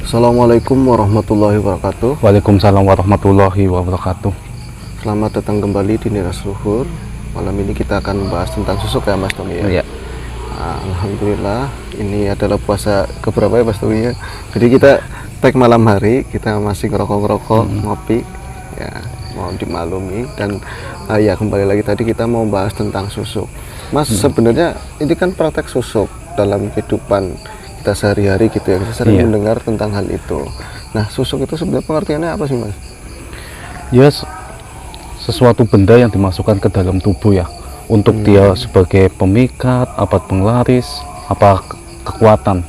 Assalamualaikum warahmatullahi wabarakatuh. Waalaikumsalam warahmatullahi wabarakatuh. Selamat datang kembali di Niras Luhur. Malam ini kita akan membahas tentang susuk ya Mas Tommy ya. Iya. Alhamdulillah ini adalah puasa keberapa ya Mas Tommy ya. Jadi kita tag malam hari, kita masih ngerokok ngopi ya, mau dimaklumi. Dan ya kembali lagi tadi kita mau bahas tentang susuk. Mas sebenarnya ini kan praktek susuk dalam kehidupan kita sehari-hari gitu ya. Kita sering mendengar tentang hal itu. Nah, susuk itu sebenarnya pengertiannya apa sih Mas? Ya, sesuatu benda yang dimasukkan ke dalam tubuh ya, untuk dia sebagai pemikat, apa penglaris, apa kekuatan.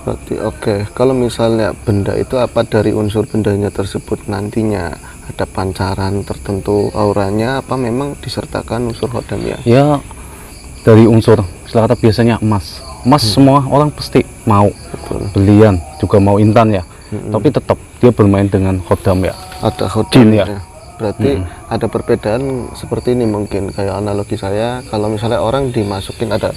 Berarti oke. Kalau misalnya benda itu apa dari unsur bendanya tersebut nantinya ada pancaran tertentu auranya, apa memang disertakan unsur khodam ya? Ya, dari unsur istilah kata biasanya emas. Emas semua orang pasti mau. Betul. Belian juga mau intan ya. Tapi tetap dia bermain dengan khodam ya. Ada khodam Jin ya. Berarti ada perbedaan seperti ini mungkin kayak analogi saya kalau misalnya orang dimasukin ada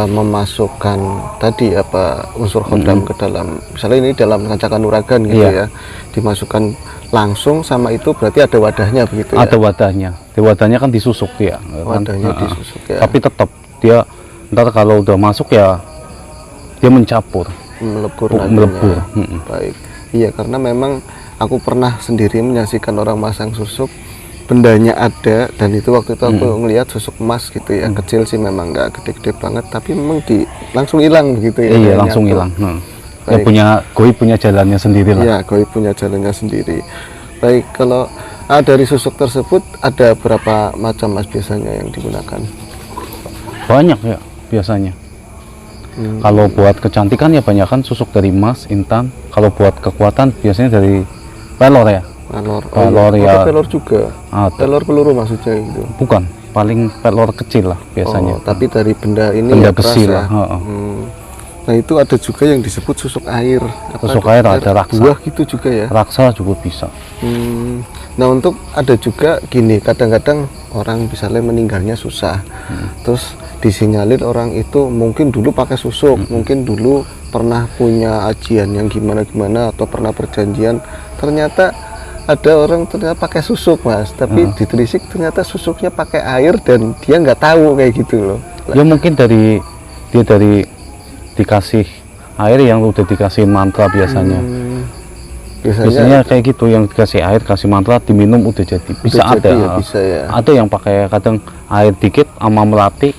memasukkan tadi apa unsur khodam ke dalam, misalnya ini dalam kaca kanuragan gitu ya, dimasukkan langsung sama itu berarti ada wadahnya begitu ya? Ada wadahnya. Di wadahnya kan disusuk dia. Wadahnya disusuk ya. Tapi tetap dia ntar kalau udah masuk ya dia mencampur, Melebur melebur. nantinya. Baik. Iya, karena memang aku pernah sendiri menyaksikan orang masang susuk, bendanya ada, dan itu waktu itu aku ngelihat susuk emas gitu ya, kecil sih memang nggak gede-gede banget, tapi memang langsung hilang begitu ya. Iya, langsung hilang. Ya punya Goi punya jalannya sendiri lah. Iya, Goi punya jalannya sendiri. Baik, kalau dari susuk tersebut ada berapa macam Mas biasanya yang digunakan? Banyak ya biasanya. Kalau buat kecantikan ya banyak kan susuk dari emas, intan. Kalau buat kekuatan biasanya dari pelor ya. Pelor Ya. Pelor juga. Ada. Pelor peluru maksudnya gitu. Bukan, paling pelor kecil lah biasanya. Tapi dari benda ini Benda ya keras besi ya. lah. Nah itu ada juga yang disebut susuk air. Susuk air ada raksa. Buah gitu juga ya. Raksa juga bisa. Nah untuk ada juga gini, kadang-kadang orang misalnya meninggalnya susah, terus disinyalir orang itu mungkin dulu pakai susuk, mungkin dulu pernah punya ajian yang gimana-gimana atau pernah perjanjian, ternyata ada orang ternyata pakai susuk Mas, tapi ditelisik ternyata susuknya pakai air dan dia nggak tahu kayak gitu loh. Ya mungkin dia dari dikasih air yang udah dikasih mantra biasanya. Biasanya kayak gitu, yang dikasih air, kasih mantra, diminum udah jadi. Bisa udah ada. jadi ya, bisa ya. Ada yang pakai kadang air dikit sama melati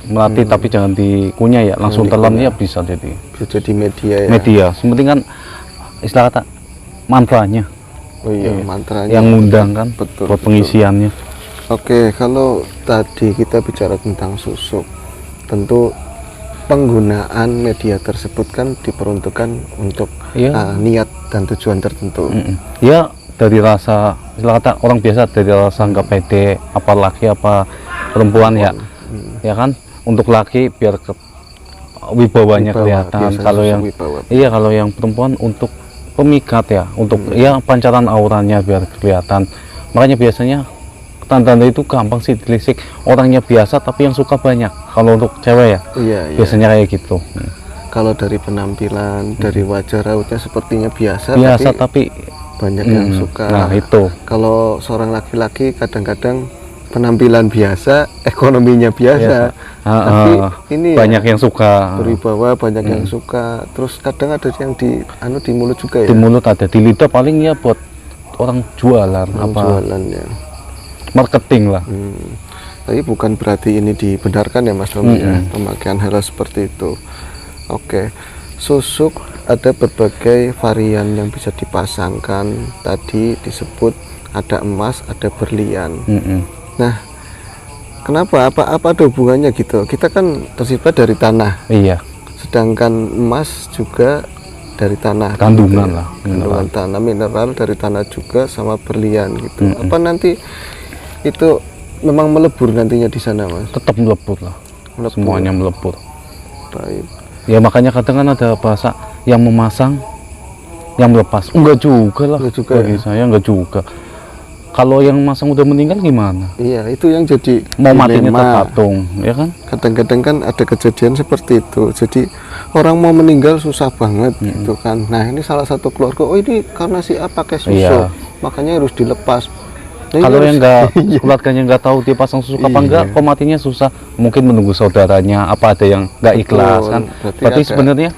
tapi jangan dikunyah ya, langsung telan ya bisa jadi. Bisa jadi media ya. Media. Sepenting kan istilah kata mantranya. Oh iya, mantranya. Yang ngundang kan Betul, buat pengisiannya. Oke, kalau tadi kita bicara tentang susuk, tentu penggunaan media tersebut kan diperuntukkan untuk niat dan tujuan tertentu. Ya dari rasa istilah kata orang biasa, dari rasa nggak pede, apa laki apa perempuan ya, ya kan, untuk laki biar wibawanya kelihatan. Kalau yang kalau yang perempuan untuk pemikat ya, untuk ya pancaran auranya biar kelihatan. Makanya biasanya tanda-tanda itu gampang sih dilisik, orangnya biasa tapi yang suka banyak. Kalau untuk cewek ya, biasanya kayak gitu. Kalau dari penampilan, dari wajah rautnya sepertinya biasa tapi banyak yang suka. Nah itu. Kalau seorang laki-laki kadang-kadang penampilan biasa, ekonominya biasa, tapi ini banyak yang suka. Berwibawa, banyak yang suka. Terus kadang ada yang di mulut juga ya. Di mulut ada, di lidah paling ya buat orang jualan jualan ya. Marketing lah. Tapi bukan berarti ini dibenarkan ya Mas Romi ya, pemakaian hal seperti itu. Oke, susuk ada berbagai varian yang bisa dipasangkan. Tadi disebut ada emas, ada berlian. Nah, kenapa? Apa ada hubungannya gitu? Kita kan tersifat dari tanah. Iya. Sedangkan emas juga dari tanah. Kandungan gitu, lah. Kandungan tanah, mineral dari tanah juga, sama berlian gitu. Apa nanti itu memang melebur nantinya di sana Mas? Tetap melebur lah. Semuanya melebur. Baik. Ya makanya kadang kan ada bahasa yang memasang yang melepas. Enggak juga lah. Enggak juga bagi ya? saya enggak juga. Kalau yang masang udah meninggal gimana? Iya, itu yang jadi mau matinya dilema. terpatung, ya kan? Kadang-kadang kan ada kejadian seperti itu. Jadi orang mau meninggal susah banget gitu kan. Nah ini salah satu keluarga, oh ini karena si A pakai susuk, Iya. makanya harus dilepas. Nah, ini Kalau harus- yang nggak keluarganya nggak tahu dia pasang susuk apa Iya. enggak, kok matinya susah. Mungkin menunggu saudaranya, apa ada yang nggak ikhlas Betul. kan? Berarti Berarti ada- sebenarnya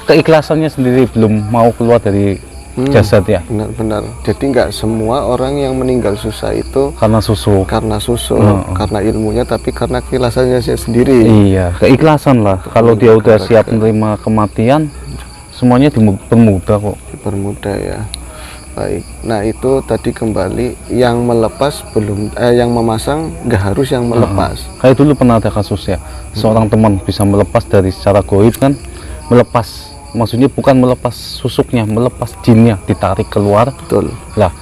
keikhlasannya sendiri belum mau keluar dari jasad ya, benar-benar. Jadi nggak semua orang yang meninggal susah itu karena susuk. karena susuk, Heeh. karena ilmunya, tapi karena keikhlasannya dia sendiri. Iya, keikhlasan lah. Kalau dia udah siap menerima kematian, semuanya dipermudah kok. Dipermudah ya. Baik. Nah itu tadi kembali yang melepas belum, yang memasang nggak harus yang melepas. Kayak dulu pernah ada kasus ya, seorang teman bisa melepas dari secara goib kan, melepas, maksudnya bukan melepas susuknya, melepas jinnya, ditarik keluar. Betul. Lah,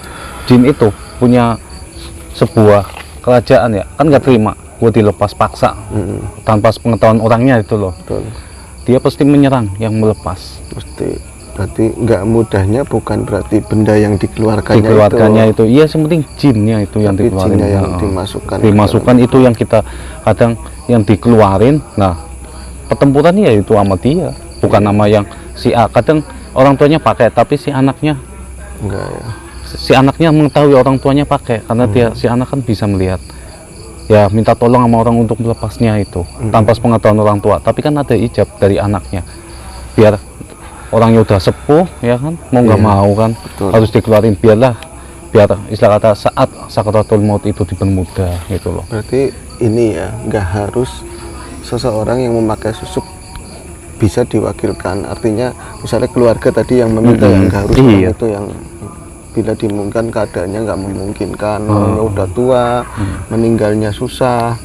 jin itu punya sebuah kerajaan ya, kan nggak terima gua dilepas paksa tanpa pengetahuan orangnya itu loh. Betul. Dia pasti menyerang yang melepas. Pasti. Berarti nggak mudahnya bukan berarti benda yang dikeluarkannya, Dikeluarkannya itu. itu, iya sementing jinnya itu yang Tapi dikeluarin. jinnya yang Nah, dimasukkan ke dimasukkan itu yang kita kadang yang dikeluarin. Nah, pertempurannya ya itu sama dia, bukan nama yang si A. Kadang orang tuanya pakai, tapi si anaknya Enggak ya. si anaknya mengetahui orang tuanya pakai karena dia si anak kan bisa melihat. Ya minta tolong sama orang untuk melepasnya itu tanpa pengetahuan orang tua. Tapi kan ada ijab dari anaknya. Biar orangnya udah sepuh ya kan, mau nggak Iya, mau kan betul. harus dikeluarin biar istilah kata saat sakaratul maut itu dipermudah gitu loh. Berarti ini ya, nggak harus seseorang yang memakai susuk bisa diwakilkan. Artinya misalnya keluarga tadi yang meminta, yang nggak harus Iya. orang itu yang bila dimungkinkan keadaannya nggak memungkinkan, orangnya udah tua, meninggalnya susah,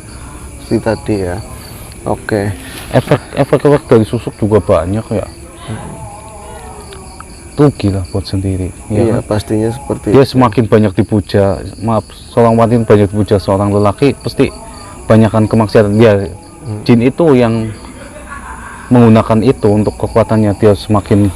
seperti tadi ya. Oke. Efek dari susuk juga banyak ya. Rugi lah buat sendiri ya Iya, kan? pastinya seperti Dia itu. semakin banyak dipuja, maaf, seorang wanita banyak dipuja seorang lelaki, pasti banyakkan kemaksiatan dia. Jin itu yang menggunakan itu untuk kekuatannya, dia semakin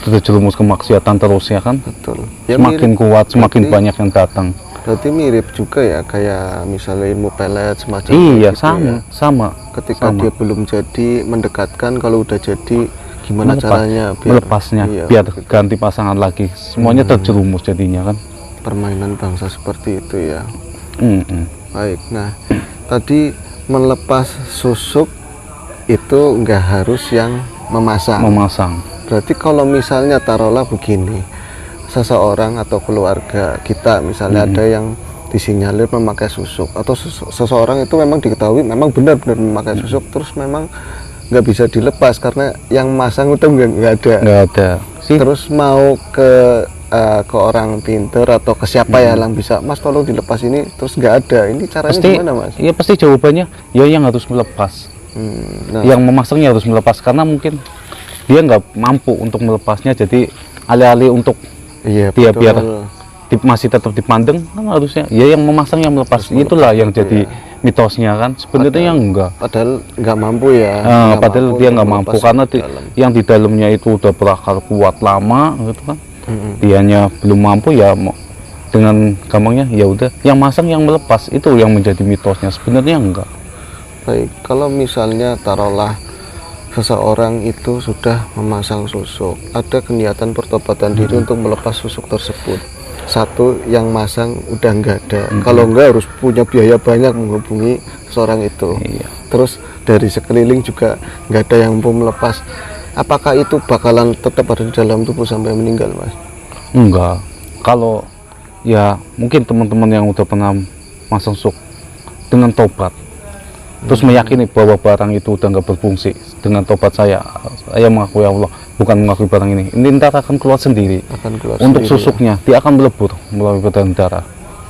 terjerumus kemaksiatan terus ya kan. Betul. Ya, Semakin mirip. kuat, semakin Berarti- banyak yang datang. Berarti mirip juga ya, kayak misalnya ilmu pelet semacam Iya, gitu sama, ya. sama. Ketika sama. dia belum jadi, mendekatkan, kalau udah jadi gimana Melepas- caranya melepasnya, iya, biar gitu. ganti pasangan lagi. Semuanya terjerumus jadinya kan. Permainan bangsa seperti itu ya. Mm-mm. Baik, nah tadi melepas susuk itu nggak harus yang memasang. Memasang. Berarti kalau misalnya taruhlah begini, seseorang atau keluarga kita misalnya ada yang disinyalir memakai susuk, atau seseorang itu memang diketahui memang benar-benar memakai susuk, terus memang nggak bisa dilepas karena yang masang itu nggak ada. Nggak ada sih. Terus mau ke orang pinter atau ke siapa ya yang bisa, Mas tolong dilepas ini, terus nggak ada, ini caranya Pasti, gimana Mas? ya pasti jawabannya ya yang harus melepas. Nah, Yang memasangnya harus melepas karena mungkin dia nggak mampu untuk melepasnya, jadi alih-alih untuk iya dia betul. biar masih tetap dipandang kan harusnya ya yang memasang yang melepas. Itulah yang jadi mitosnya kan, sebenarnya yang enggak. Padahal nggak mampu ya. Nggak Padahal dia untuk nggak mampu melepas karena ke dalam. yang di dalamnya itu udah berakar kuat lama gitu kan. Dianya belum mampu ya dengan gampangnya ya udah yang masang yang melepas, itu yang menjadi mitosnya, sebenarnya enggak. Baik, kalau misalnya taruhlah seseorang itu sudah memasang susuk, ada niatan pertobatan diri untuk melepas susuk tersebut. Satu yang masang udah nggak ada, kalau nggak harus punya biaya banyak menghubungi seorang itu. Iya. Terus dari sekeliling juga nggak ada yang mampu melepas. Apakah itu bakalan tetap ada di dalam tubuh sampai meninggal, Mas? Enggak. Kalau ya mungkin teman-teman yang udah pernah masang susuk dengan tobat, terus meyakini bahwa barang itu udah nggak berfungsi, dengan tobat saya mengakui Allah, bukan mengakui barang ini ntar akan keluar sendiri. Akan keluar Untuk sendiri, susuknya dia akan melebur melalui badan darah.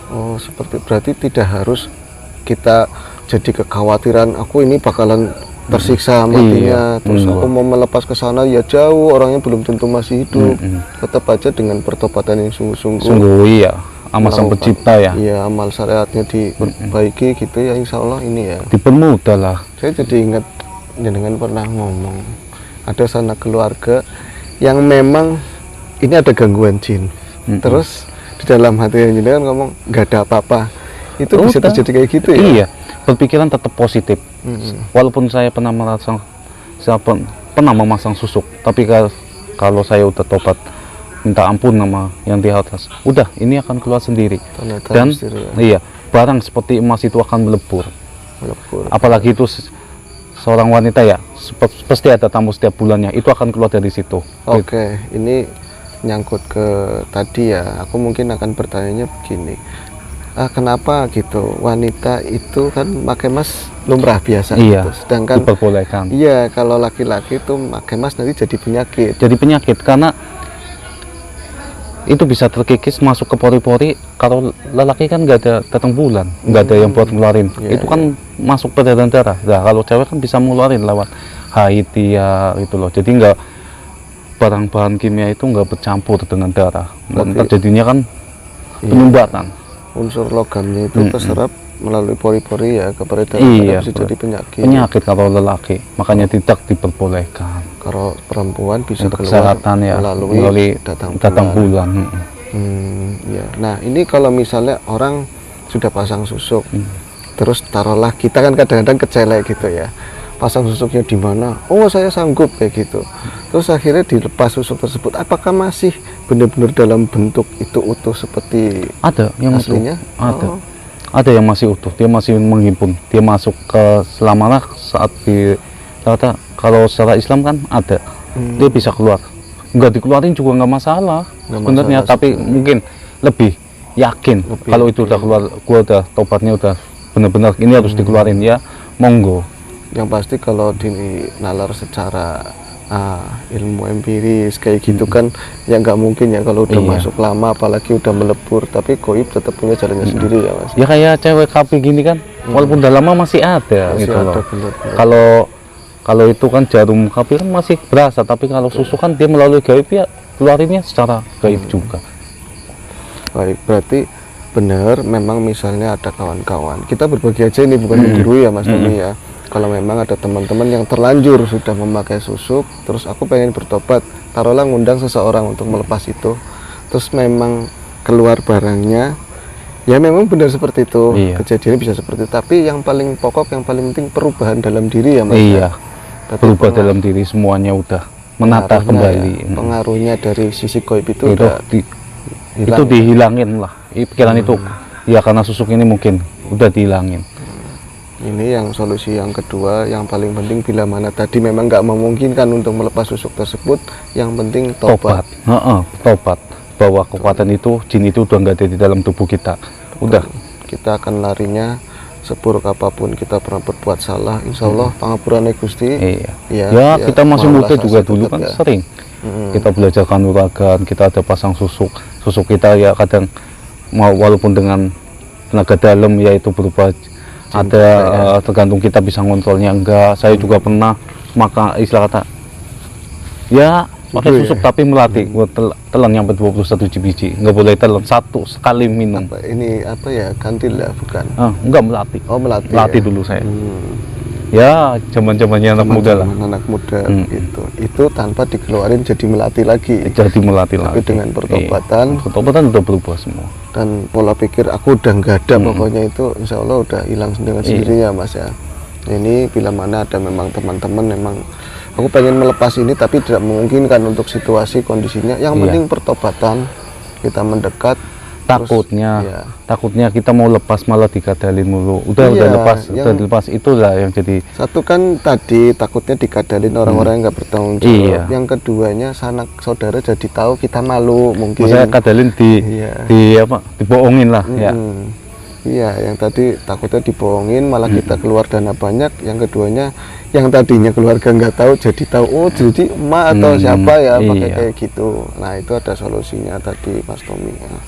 Oh, seperti berarti tidak harus kita jadi kekhawatiran aku ini bakalan tersiksa matinya, terus aku mau melepas ke sana ya jauh, orangnya belum tentu masih hidup. Tetap aja dengan pertobatan yang sungguh-sungguh. Sungguh iya, sama Sang melakukan- Pencipta ya. Iya, amal syariatnya diperbaiki gitu ya, insya Allah ini ya. Dipermudah lah. Saya jadi ingat jenengan pernah ngomong ada sanak keluarga yang memang ini ada gangguan jin. Terus di dalam hati jenengan ngomong nggak ada apa-apa. Itu bisa Udah. terjadi kayak gitu ya? Iya, berpikiran tetap positif. Walaupun saya pernah merasa pernah memasang susuk, tapi kalau saya udah tobat minta ampun sama yang di atas, udah ini akan keluar sendiri. Ternyata Dan misteri ya. iya, barang seperti emas itu akan melebur. Melebur. Apalagi itu seorang wanita ya, pasti ada tamu setiap bulannya, itu akan keluar dari situ. Oke, ini nyangkut ke tadi ya. Aku mungkin akan bertanya begini. Kenapa gitu wanita itu kan pakai emas lumrah biasa Iya, gitu. Sedangkan diperbolehkan. iya kalau laki-laki itu pakai emas nanti jadi penyakit. Jadi penyakit karena itu bisa terkikis masuk ke pori-pori. Kalau lelaki kan nggak ada datang bulan, nggak ada yang buat ngeluarin. Iya, Itu kan masuk ke dalam darah. Nah, kalau cewek kan bisa ngeluarin lewat haid ya gitu loh. Jadi nggak barang-bahan kimia itu nggak bercampur dengan darah. Dan Berarti- terjadinya kan Iya. penyumbatan. Unsur logamnya itu terserap melalui pori-pori ya ke peredaran Iya, darah bisa jadi penyakit. Penyakit kalau lelaki, makanya tidak diperbolehkan. Kalau perempuan bisa Untuk keluar kesehatan ya melalui datang bulan. Ya. Nah ini kalau misalnya orang sudah pasang susuk, terus taruhlah kita kan kadang-kadang kecelek gitu ya, pasang susuknya di mana? Oh saya sanggup kayak gitu. Terus akhirnya dilepas susuk tersebut, apakah masih benar-benar dalam bentuk itu utuh seperti Ada yang aslinya? utuh. Ada. Oh. Ada yang masih utuh, dia masih menghimpun, dia masuk ke selamanya saat di ternyata kalau secara Islam kan ada, dia bisa keluar, nggak dikeluarin juga nggak masalah Nggak sebenarnya, masalah tapi mungkin lebih yakin kalau itu udah keluar, gua udah tobatnya udah benar-benar ini harus dikeluarin ya, monggo. Yang pasti kalau dinalar secara ilmu empiris kayak gitu kan ya nggak mungkin ya kalau udah Iya. masuk lama apalagi udah melebur, tapi goib tetap punya jalannya sendiri ya mas. Ya kayak cewek KB gini kan, walaupun udah lama masih ada Masih gitu ada, loh. bener-bener. Kalau itu kan jarum KB kan masih berasa, tapi kalau susu kan dia melalui gaib ya keluarinnya secara gaib juga. Baik, berarti benar memang misalnya ada kawan-kawan, kita berbagi aja ini bukan menggurui ya mas Tommy ya. Kalau memang ada teman-teman yang terlanjur sudah memakai susuk, terus aku pengen bertobat, taruhlah ngundang seseorang untuk melepas itu, terus memang keluar barangnya, ya memang benar seperti itu, Iya. kejadiannya bisa seperti itu, tapi yang paling pokok, yang paling penting perubahan dalam diri ya mas. Iya, Berarti berubah dalam diri semuanya udah menata pengaruhnya kembali. ya, pengaruhnya dari sisi goib itu Itu udah hilang. itu dihilangin lah. Pikiran itu ya karena susuk ini mungkin udah dihilangin. Ini yang solusi yang kedua, yang paling penting bila mana tadi memang nggak memungkinkan untuk melepas susuk tersebut, yang penting tobat. Tobat bahwa kekuatan itu, jin itu udah nggak ada di dalam tubuh kita. Udah. Kita akan larinya seburuk apapun kita pernah berbuat salah, insya Allah pangapurannya Gusti. Iya. Ya, Ya, ya, kita masih malah muda juga tetap dulu kan ya. sering. Kita belajar kanuragan, kita ada pasang susuk. Susuk kita ya kadang mau walaupun dengan tenaga dalam ya itu berupa ada tergantung kita bisa ngontrolnya enggak. Saya juga pernah maka istilah kata ya pakai Gitu ya? susuk tapi melatih. Gua telan nyampe 21 biji. Nggak boleh telan satu sekali minum. Ini apa ya, kantil ya bukan? Enggak melatih. Oh melatih. Melatih ya? dulu saya. Ya, zaman-zamannya anak muda lah. Teman-teman anak muda gitu. Itu tanpa dikeluarin jadi melatih lagi. Jadi melatih Tapi lagi. dengan pertobatan Pertobatan udah berubah semua. dan pola pikir aku udah nggak ada pokoknya itu insya Allah udah hilang dengan sendirinya mas ya. Ini bila mana ada memang teman-teman memang aku pengen melepas ini tapi tidak memungkinkan untuk situasi kondisinya, yang penting pertobatan, kita mendekat. Takutnya ya. takutnya kita mau lepas malah dikadalin mulu. Udah Iya, lepas, yang- udah lepas, itulah yang jadi Satu kan tadi takutnya dikadalin orang-orang yang nggak bertanggung jawab. Iya. Yang keduanya sanak saudara jadi tahu kita malu mungkin. saya kadalin Iya. dibohongin lah ya. Iya, yang tadi takutnya dibohongin malah kita keluar dana banyak. Yang keduanya yang tadinya keluarga nggak tahu jadi tahu, oh jadi emak atau siapa ya pakai iya. kayak gitu. Nah itu ada solusinya tadi Mas Tommy ya.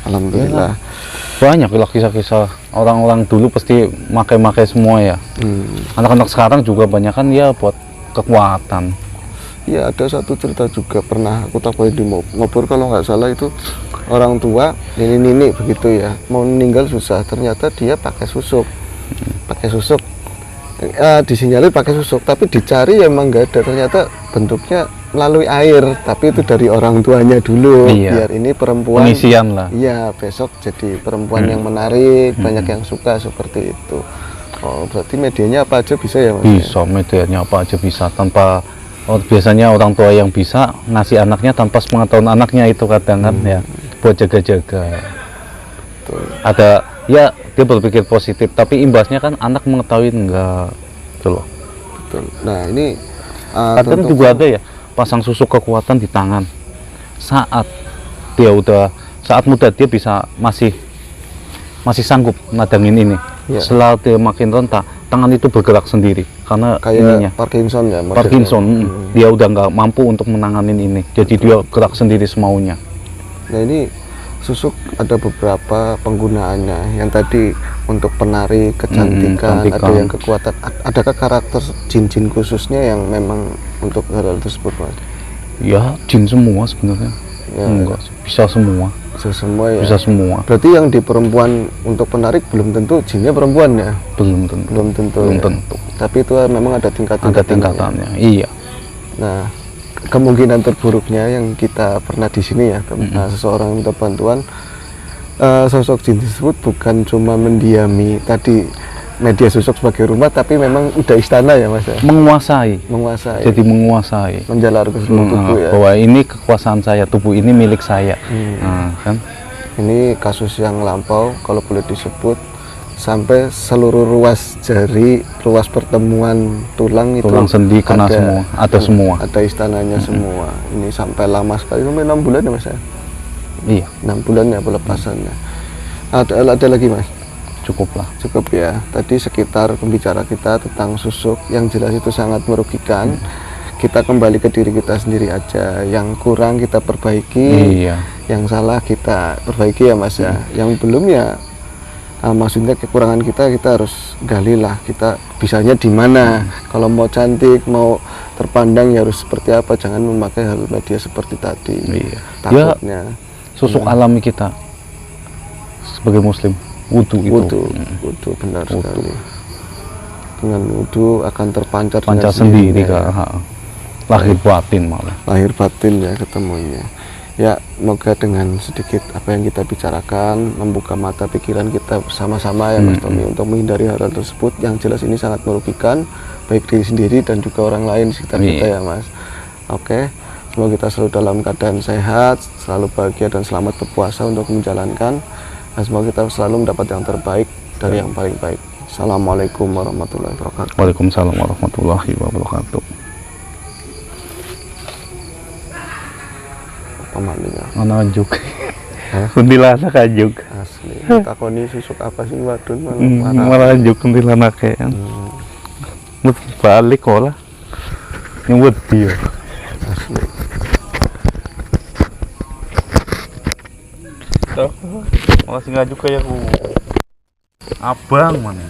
Alhamdulillah. Banyak lah kisah-kisah orang-orang dulu pasti makai-makai semua ya. Anak-anak sekarang juga banyak kan ya buat kekuatan. Iya, ada satu cerita juga pernah aku takutin di Ngobor kalau nggak salah itu orang tua nini begitu ya, mau meninggal susah, ternyata dia pakai susuk disinyalir pakai susuk, tapi dicari ya emang nggak ada, ternyata bentuknya melalui air, tapi itu dari orang tuanya dulu. Iya. Biar ini perempuan Pengisian lah. iya besok jadi perempuan yang menarik, banyak yang suka seperti itu. Oh berarti medianya apa aja bisa ya mas? Bisa, medianya apa aja bisa tanpa biasanya orang tua yang bisa ngasih anaknya tanpa sepengetahuan anaknya itu kadang kan ya buat jaga-jaga. Betul. Ada ya dia berpikir positif tapi imbasnya kan anak mengetahui enggak gitu loh. Betul. Nah ini Kadang tentu juga ada ya pasang susuk kekuatan di tangan saat saat muda dia bisa masih sanggup nadangin ini. Iya. Setelah dia makin renta tangan itu bergerak sendiri karena ininya kayak Parkinson ya maksudnya. Parkinson. Dia udah nggak mampu untuk menanganin ini jadi dia gerak sendiri semaunya. Nah ini susuk ada beberapa penggunaannya. Yang tadi untuk penari kecantikan, ada kecantikan. yang kekuatan. Adakah karakter jin-jin khususnya yang memang untuk hal tersebut, Mas? Ya jin semua sebenarnya. Ya. Enggak sih, bisa semua. Bisa semua ya. Bisa semua. Berarti yang di perempuan untuk penarik belum tentu jinnya perempuan ya? Belum tentu. Belum tentu. Belum Ya? tentu. Tapi itu memang ada tingkat-tingkatannya. Ada tingkatannya. Iya. Nah, kemungkinan terburuknya yang kita pernah di sini ya, seseorang minta bantuan, sosok jin tersebut bukan cuma mendiami tadi media sosok sebagai rumah, tapi memang udah istana ya Mas ya? Menguasai. Menguasai, Jadi menguasai. menjalar ke seluruh tubuh ya. Bahwa ini kekuasaan saya, tubuh ini milik saya. Nah, kan? Ini kasus yang lampau kalau boleh disebut, sampai seluruh ruas jari, ruas pertemuan tulang itu Tulang sendi kena semua, ada semua. Ada istananya semua. Ini sampai lama sekali, sampai 6 bulan ya Mas ya? Iya, 6 bulan ya pelepasannya. Ada lagi Mas? cukuplah. Cukup ya. Tadi sekitar pembicara kita tentang susuk, yang jelas itu sangat merugikan. Kita kembali ke diri kita sendiri aja. Yang kurang kita perbaiki, Iya. yang salah kita perbaiki ya Mas ya. Yang belum ya maksudnya kekurangan kita harus gali lah, kita bisanya di mana. Kalau mau cantik, mau terpandang ya harus seperti apa, jangan memakai hal media seperti tadi. Iya. Takutnya Susuk alami kita sebagai muslim, wudu itu. wudu benar sekali. Dengan wudu akan terpancar Pancar dengan sendiri sendirinya, kan. Lahir batin malah. lahir batin ya ketemunya. Ya, semoga dengan sedikit apa yang kita bicarakan membuka mata pikiran kita bersama-sama ya Mas Tommy, untuk menghindari hal-hal tersebut yang jelas ini sangat merugikan baik diri sendiri dan juga orang lain di sekitar kita ya Mas. Oke, semoga kita selalu dalam keadaan sehat, selalu bahagia dan selamat berpuasa untuk menjalankan, dan semoga kita selalu mendapat yang terbaik dari yang paling baik. Assalamualaikum warahmatullahi wabarakatuh. Waalaikumsalam warahmatullahi wabarakatuh. Pamannya Mana anjuk? Hah? Kuntilanak anjuk. asli. Takoni susuk apa sih wadon Malah anjuk kuntilanak kan. Mut balik kola. Nyebut dia. asli. Malah sing ngajuk kayak ku. Abang mana?